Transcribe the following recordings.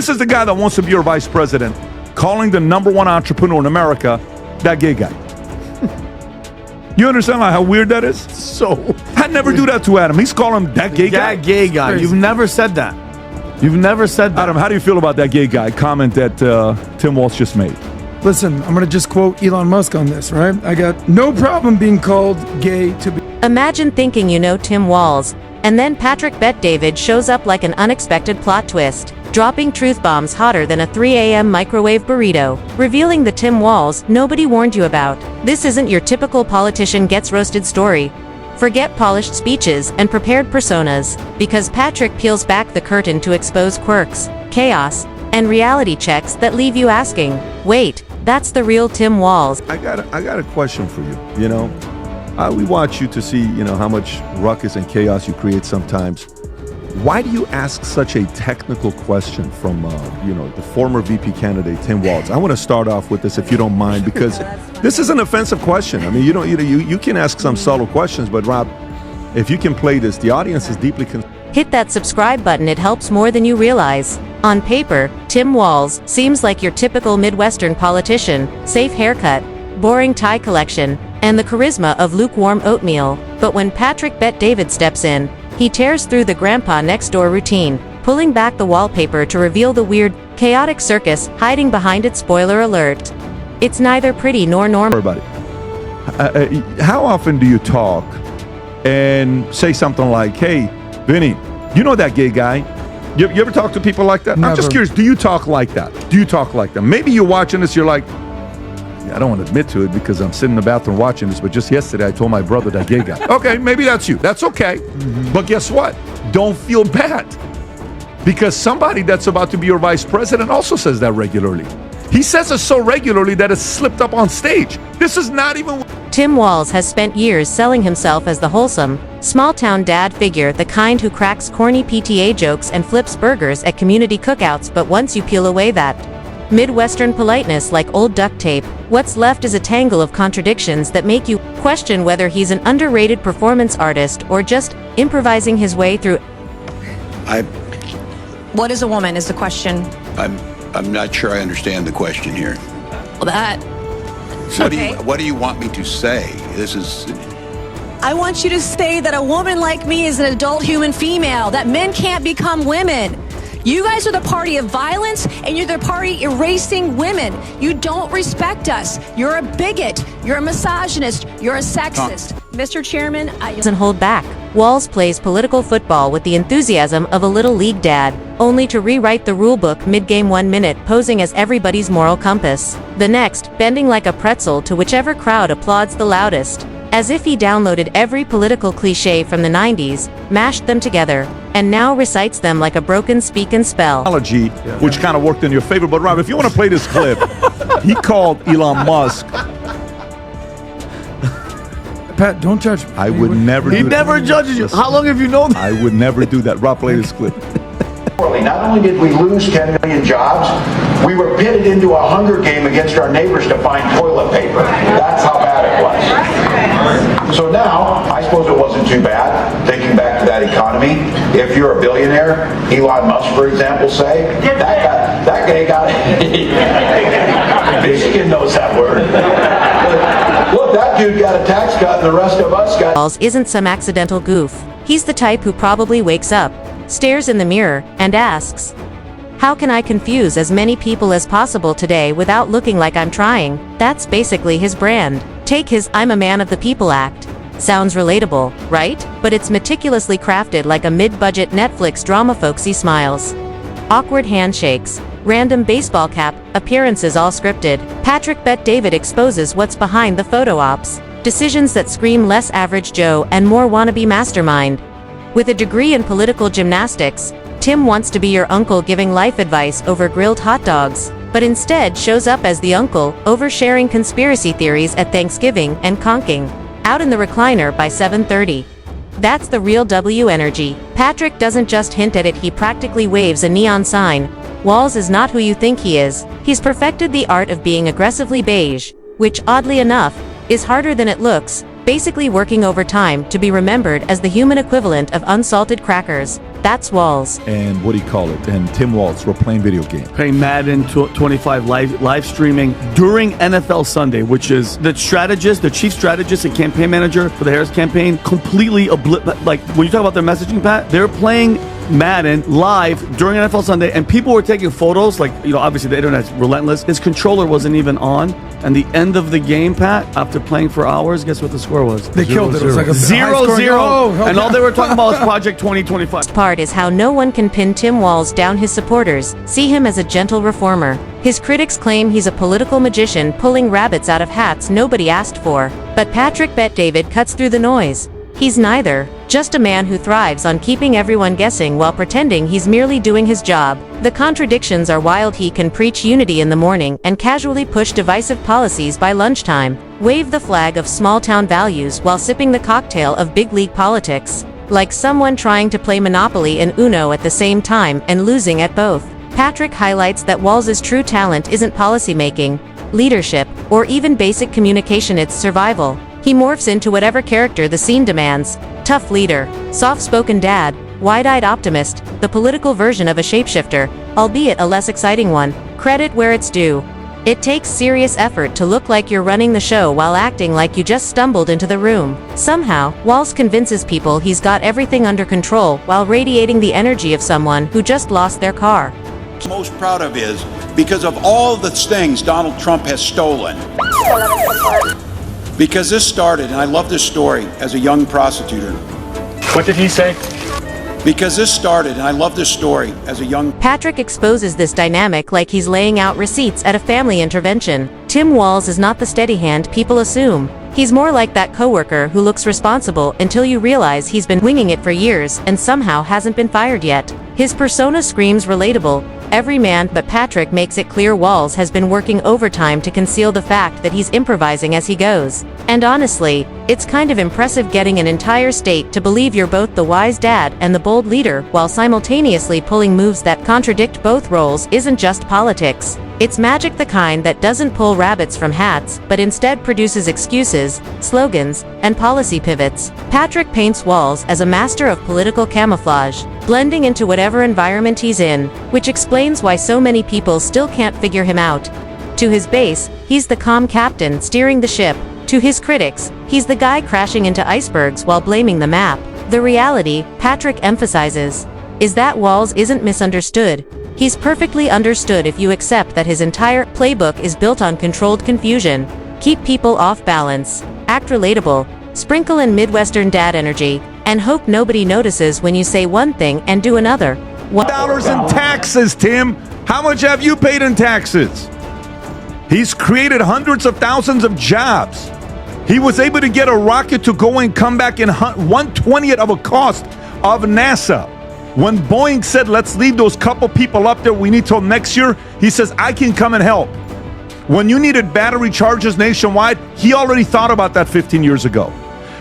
This is the guy that wants to be your vice president, calling the #1 entrepreneur in America that gay guy. You understand how weird that is? So I'd never do that to Adam. He's calling him that gay guy. That gay guy. You've never said that. You've never said that. Adam, how do you feel about that gay guy comment that Tim Walz just made? Listen, I'm going to just quote Elon Musk on this, right? I got no problem being called gay to be. Imagine thinking you know Tim Walz, and then Patrick Bet-David shows up like an unexpected plot twist, dropping truth bombs hotter than a 3 a.m. microwave burrito, revealing the Tim Walz nobody warned you about. This isn't your typical politician gets roasted story. Forget polished speeches and prepared personas, because Patrick peels back the curtain to expose quirks, chaos, and reality checks that leave you asking, wait, that's the real Tim Walz. I got a question for you. You know, we watch you to see, how much ruckus and chaos you create sometimes. Why do you ask such a technical question from, the former VP candidate, Tim Walz? I want to start off with this, if you don't mind, because this is an offensive question. I mean, you can ask some subtle questions, but Rob, if you can play this, the audience is deeply Hit that subscribe button, it helps more than you realize. On paper, Tim Walz seems like your typical Midwestern politician, safe haircut, boring tie collection, and the charisma of lukewarm oatmeal. But when Patrick Bet-David steps in, he tears through the grandpa next door routine, pulling back the wallpaper to reveal the weird, chaotic circus hiding behind it. Spoiler alert. It's neither pretty nor normal. Everybody, how often do you talk and say something like, hey, Vinny, you know that gay guy? You ever talk to people like that? Never. I'm just curious, do you talk like that? Do you talk like that? Maybe you're watching this, you're like, I don't want to admit to it because I'm sitting in the bathroom watching this, but just yesterday I told my brother that gay guy. Okay, maybe that's you. That's okay. Mm-hmm. But guess what? Don't feel bad. Because somebody that's about to be your vice president also says that regularly. He says it so regularly that it's slipped up on stage. This is not even... Tim Walz has spent years selling himself as the wholesome, small-town dad figure, the kind who cracks corny PTA jokes and flips burgers at community cookouts. But once you peel away that Midwestern politeness like old duct tape, what's left is a tangle of contradictions that make you question whether he's an underrated performance artist or just improvising his way through. What is a woman is the question. I'm not sure I understand the question here. Well, that... So what do you want me to say? I want you to say that a woman like me is an adult human female, that men can't become women. You guys are the party of violence, and you're the party erasing women. You don't respect us. You're a bigot. You're a misogynist. You're a sexist. Mr. Chairman, doesn't hold back. Walz plays political football with the enthusiasm of a little league dad, only to rewrite the rulebook mid-game 1 minute, posing as everybody's moral compass. The next, bending like a pretzel to whichever crowd applauds the loudest. As if he downloaded every political cliche from the 90s, mashed them together, and now recites them like a broken speak and spell. Which kind of worked in your favor. But Rob, if you want to play this clip, he called Elon Musk. Pat, don't judge me. I would never do that. He never judges you. How long have you known that? I would never do that. Rob, play this clip. Not only did we lose 10 million jobs, we were pitted into a hunger game against our neighbors to find toilet paper. That's how bad it was. So now, I suppose it wasn't too bad, thinking back to that economy. If you're a billionaire, Elon Musk, for example, say, that guy got it. Michigan knows that word. Look, that dude got a tax cut and the rest of us got... Walz isn't some accidental goof. He's the type who probably wakes up, stares in the mirror, and asks, how can I confuse as many people as possible today without looking like I'm trying? That's basically his brand. Take his I'm a man of the people act. Sounds relatable, right? But it's meticulously crafted like a mid-budget Netflix drama. Folksy smiles, awkward handshakes, random baseball cap appearances, all scripted. Patrick Bet-David exposes what's behind the photo ops. Decisions that scream less average Joe and more wannabe mastermind. With a degree in political gymnastics, Tim wants to be your uncle giving life advice over grilled hot dogs, but instead shows up as the uncle, oversharing conspiracy theories at Thanksgiving and conking out in the recliner by 7:30. That's the real W energy. Patrick doesn't just hint at it, he practically waves a neon sign. Walz is not who you think he is. He's perfected the art of being aggressively beige, which, oddly enough, is harder than it looks, basically working overtime to be remembered as the human equivalent of unsalted crackers. That's Walz. And what do you call it? And Tim Walz were playing video game. Playing Madden 25 live streaming during NFL Sunday, which is the chief strategist and campaign manager for the Harris campaign, completely like when you talk about their messaging, Pat, they're playing Madden live during NFL Sunday, and people were taking photos. Like, obviously the internet's relentless. His controller wasn't even on. And the end of the game, Pat, after playing for hours, guess what the score was? They killed it. It was like a 0-0. And all they were talking about was Project 2025. Part is how no one can pin Tim Walz down. His supporters see him as a gentle reformer. His critics claim he's a political magician pulling rabbits out of hats nobody asked for. But Patrick Bet-David cuts through the noise. He's neither, just a man who thrives on keeping everyone guessing while pretending he's merely doing his job. The contradictions are wild. He can preach unity in the morning and casually push divisive policies by lunchtime, wave the flag of small-town values while sipping the cocktail of big league politics, like someone trying to play Monopoly and Uno at the same time and losing at both. Patrick highlights that Walz's true talent isn't policymaking, leadership, or even basic communication, it's survival. He morphs into whatever character the scene demands. Tough leader, soft-spoken dad, wide-eyed optimist, the political version of a shapeshifter, albeit a less exciting one. Credit where it's due. It takes serious effort to look like you're running the show while acting like you just stumbled into the room. Somehow, Walz convinces people he's got everything under control while radiating the energy of someone who just lost their car. Most proud of is because of all the things Donald Trump has stolen. Because this started, and I love this story, as a young prosecutor. What did he say? Because this started, and I love this story, as a young... Patrick exposes this dynamic like he's laying out receipts at a family intervention. Tim Walz is not the steady hand people assume. He's more like that coworker who looks responsible until you realize he's been winging it for years and somehow hasn't been fired yet. His persona screams relatable, everyman, but Patrick makes it clear Walz has been working overtime to conceal the fact that he's improvising as he goes. And honestly, it's kind of impressive getting an entire state to believe you're both the wise dad and the bold leader while simultaneously pulling moves that contradict both roles isn't just politics. It's magic, the kind that doesn't pull rabbits from hats, but instead produces excuses, slogans, and policy pivots. Patrick paints Walz as a master of political camouflage, blending into whatever environment he's in, which explains why so many people still can't figure him out. To his base, he's the calm captain steering the ship. To his critics, he's the guy crashing into icebergs while blaming the map. The reality, Patrick emphasizes, is that Walz isn't misunderstood. He's perfectly understood if you accept that his entire playbook is built on controlled confusion. Keep people off balance, act relatable, sprinkle in Midwestern dad energy, and hope nobody notices when you say one thing and do another. Dollars in taxes, Tim. How much have you paid in taxes? He's created hundreds of thousands of jobs. He was able to get a rocket to go and come back in 1/20th of a cost of NASA. When Boeing said, let's leave those couple people up there, we need till next year, he says, I can come and help. When you needed battery chargers nationwide, he already thought about that 15 years ago.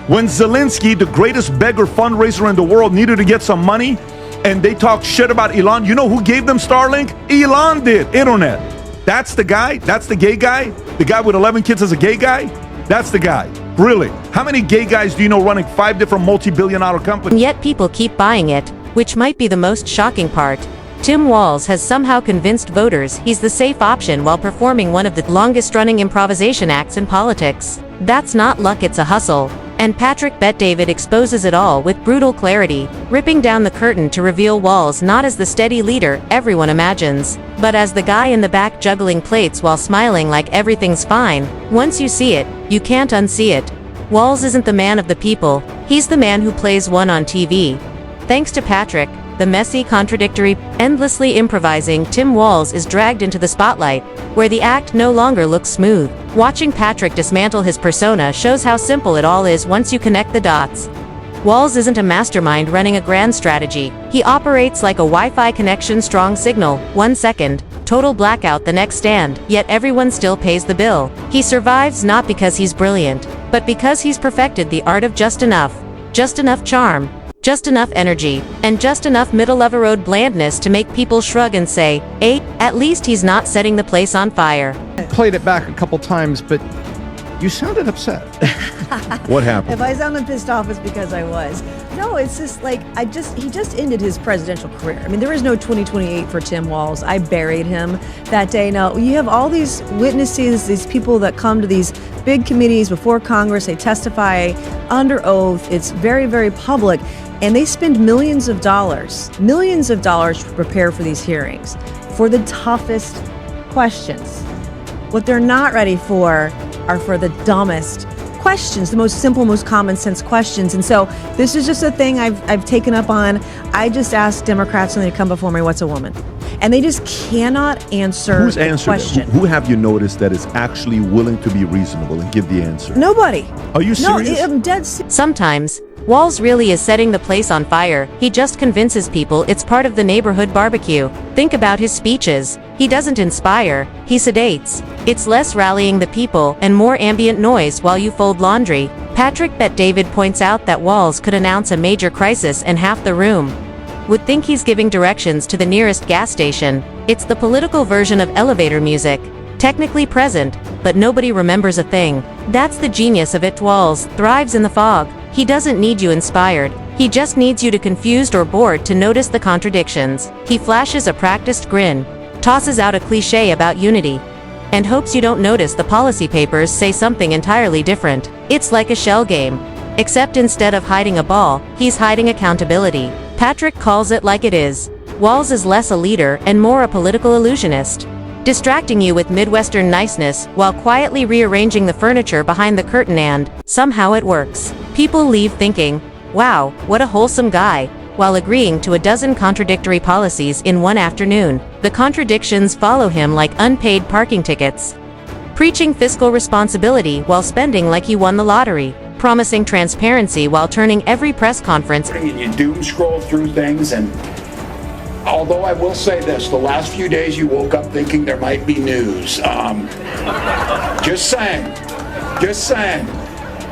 When Zelensky, the greatest beggar fundraiser in the world, needed to get some money, and they talked shit about Elon, you know who gave them Starlink? Elon did, internet. That's the guy? That's the gay guy? The guy with 11 kids is a gay guy? That's the guy. Really? How many gay guys do you know running 5 different multi-billion-dollar companies? And yet people keep buying it, which might be the most shocking part. Tim Walz has somehow convinced voters he's the safe option while performing one of the longest-running improvisation acts in politics. That's not luck, it's a hustle. And Patrick Bet-David exposes it all with brutal clarity, ripping down the curtain to reveal Walz not as the steady leader everyone imagines, but as the guy in the back juggling plates while smiling like everything's fine. Once you see it, you can't unsee it. Walz isn't the man of the people, he's the man who plays one on TV. Thanks to Patrick, the messy, contradictory, endlessly improvising Tim Walz is dragged into the spotlight, where the act no longer looks smooth. Watching Patrick dismantle his persona shows how simple it all is once you connect the dots. Walz isn't a mastermind running a grand strategy. He operates like a Wi-Fi connection, strong signal, 1 second, total blackout the next stand, yet everyone still pays the bill. He survives not because he's brilliant, but because he's perfected the art of just enough charm, just enough energy, and just enough middle-of-the-road blandness to make people shrug and say, at least he's not setting the place on fire. Played it back a couple times, but You sounded upset. What happened? If I sounded pissed off, it's because I was. No, it's just like he just ended his presidential career. I mean, there is no 2028 for Tim Walz. I buried him that day. Now, you have all these witnesses, these people that come to these big committees before Congress. They testify under oath. It's very, very public. And they spend millions of dollars to prepare for these hearings, for the toughest questions. What they're not ready for are for the dumbest questions, the most simple, most common sense questions. And so this is just a thing I've taken up on. I just ask Democrats when they come before me, what's a woman? And they just cannot answer Who's the answered question. it? Who have you noticed that is actually willing to be reasonable and give the answer? Nobody. Are you serious? No, I'm dead serious. Sometimes, Walz really is setting the place on fire. He just convinces people it's part of the neighborhood barbecue. Think about his speeches. He doesn't inspire, he sedates. It's less rallying the people and more ambient noise while you fold laundry. Patrick Bet-David points out that Walz could announce a major crisis and half the room would think he's giving directions to the nearest gas station. It's the political version of elevator music. Technically present, but nobody remembers a thing. That's the genius of it. Walz thrives in the fog. He doesn't need you inspired. He just needs you to confused or bored to notice the contradictions. He flashes a practiced grin, tosses out a cliche about unity, and hopes you don't notice the policy papers say something entirely different. It's like a shell game. Except instead of hiding a ball, he's hiding accountability. Patrick calls it like it is. Walz is less a leader and more a political illusionist, distracting you with Midwestern niceness while quietly rearranging the furniture behind the curtain, and somehow it works. People leave thinking, wow, what a wholesome guy, while agreeing to a dozen contradictory policies in one afternoon. The contradictions follow him like unpaid parking tickets. Preaching fiscal responsibility while spending like he won the lottery. Promising transparency while turning every press conference. And you doom scroll through things, and although I will say this, the last few days you woke up thinking there might be news. Just saying.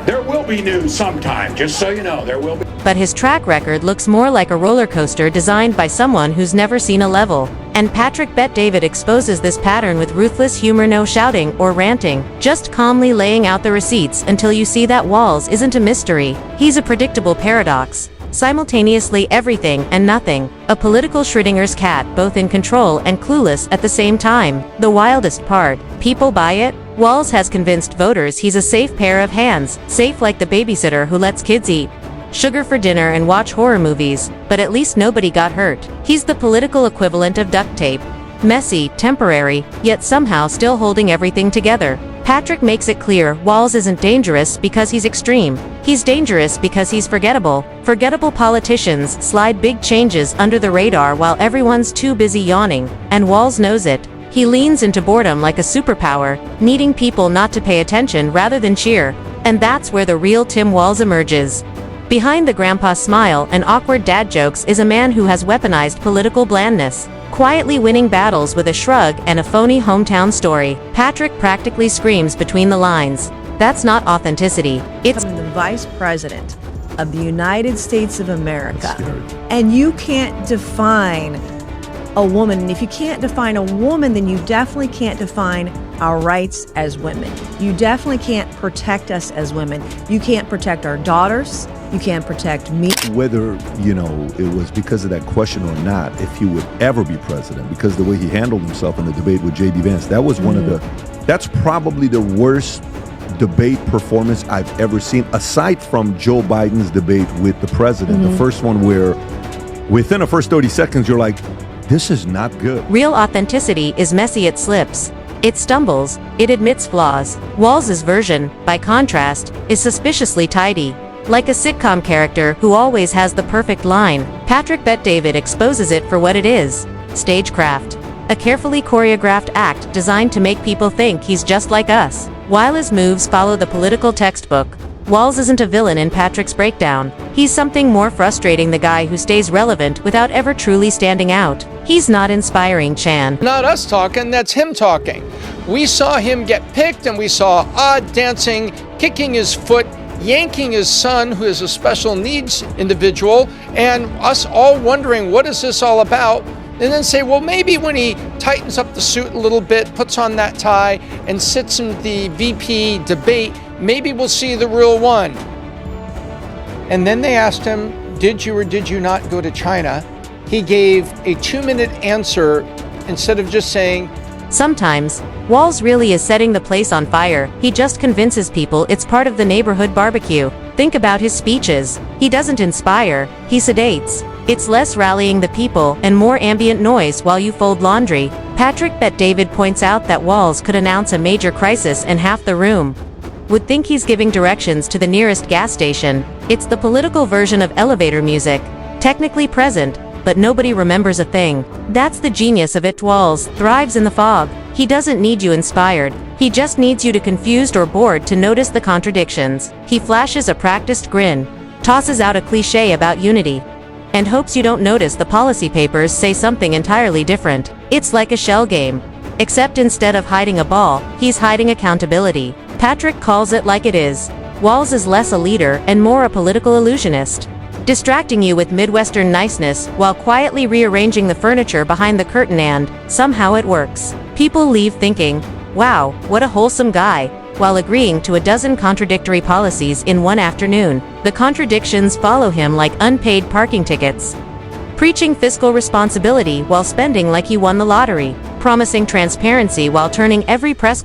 There will be news sometime, just so you know, there will be. But his track record looks more like a roller coaster designed by someone who's never seen a level. And Patrick Bet-David exposes this pattern with ruthless humor, no shouting or ranting, just calmly laying out the receipts until you see that Walz isn't a mystery. He's a predictable paradox. Simultaneously everything and nothing. A political Schrodinger's cat, both in control and clueless at the same time. The wildest part, people buy it. Walz has convinced voters he's a safe pair of hands, safe like the babysitter who lets kids eat sugar for dinner and watch horror movies, but at least nobody got hurt. He's the political equivalent of duct tape. Messy, temporary, yet somehow still holding everything together. Patrick makes it clear Walz isn't dangerous because he's extreme. He's dangerous because he's forgettable. Forgettable politicians slide big changes under the radar while everyone's too busy yawning, and Walz knows it. He leans into boredom like a superpower, needing people not to pay attention rather than cheer. And that's where the real Tim Walz emerges. Behind the grandpa smile and awkward dad jokes is a man who has weaponized political blandness, quietly winning battles with a shrug and a phony hometown story. Patrick practically screams between the lines. That's not authenticity. It's I'm the vice president of the United States of America. And you can't define a woman. And if you can't define a woman, then you definitely can't define our rights as women. You definitely can't protect us as women. You can't protect our daughters. You can't protect me. Whether, it was because of that question or not, if he would ever be president, because the way he handled himself in the debate with J.D. Vance, that was that's probably the worst debate performance I've ever seen, aside from Joe Biden's debate with the president. The first one where within the first 30 seconds, you're like, this is not good. Real authenticity is messy, it slips. It stumbles, it admits flaws. Walz's version, by contrast, is suspiciously tidy. Like a sitcom character who always has the perfect line, Patrick Bet-David exposes it for what it is: stagecraft. A carefully choreographed act designed to make people think he's just like us. While his moves follow the political textbook, Walz isn't a villain in Patrick's breakdown. He's something more frustrating, the guy who stays relevant without ever truly standing out. He's not inspiring, Chan. Not us talking, that's him talking. We saw him get picked, and we saw odd dancing, kicking his foot, yanking his son, who is a special needs individual, and us all wondering, what is this all about? and then say, well, maybe when he tightens up the suit a little bit, puts on that tie, and sits in the VP debate, maybe we'll see the real one. And then they asked him, did you or did you not go to China? He gave a 2-minute answer instead of just saying, Sometimes, Walz really is setting the place on fire. He just convinces people it's part of the neighborhood barbecue. Think about his speeches. He doesn't inspire, he sedates. It's less rallying the people and more ambient noise while you fold laundry. Patrick Bet-David points out that Walz could announce a major crisis and half the room would think he's giving directions to the nearest gas station. It's the political version of elevator music, technically present, but nobody remembers a thing. That's the genius of it. Walz thrives in the fog. He doesn't need you inspired. He just needs you to confused or bored to notice the contradictions. He flashes a practiced grin, tosses out a cliche about unity, and hopes you don't notice the policy papers say something entirely different. It's like a shell game. Except instead of hiding a ball, he's hiding accountability. Patrick calls it like it is. Walz is less a leader and more a political illusionist, distracting you with Midwestern niceness while quietly rearranging the furniture behind the curtain, and somehow it works. People leave thinking, wow, what a wholesome guy, while agreeing to a dozen contradictory policies in one afternoon. The contradictions follow him like unpaid parking tickets. Preaching fiscal responsibility while spending like he won the lottery. Promising transparency while turning every press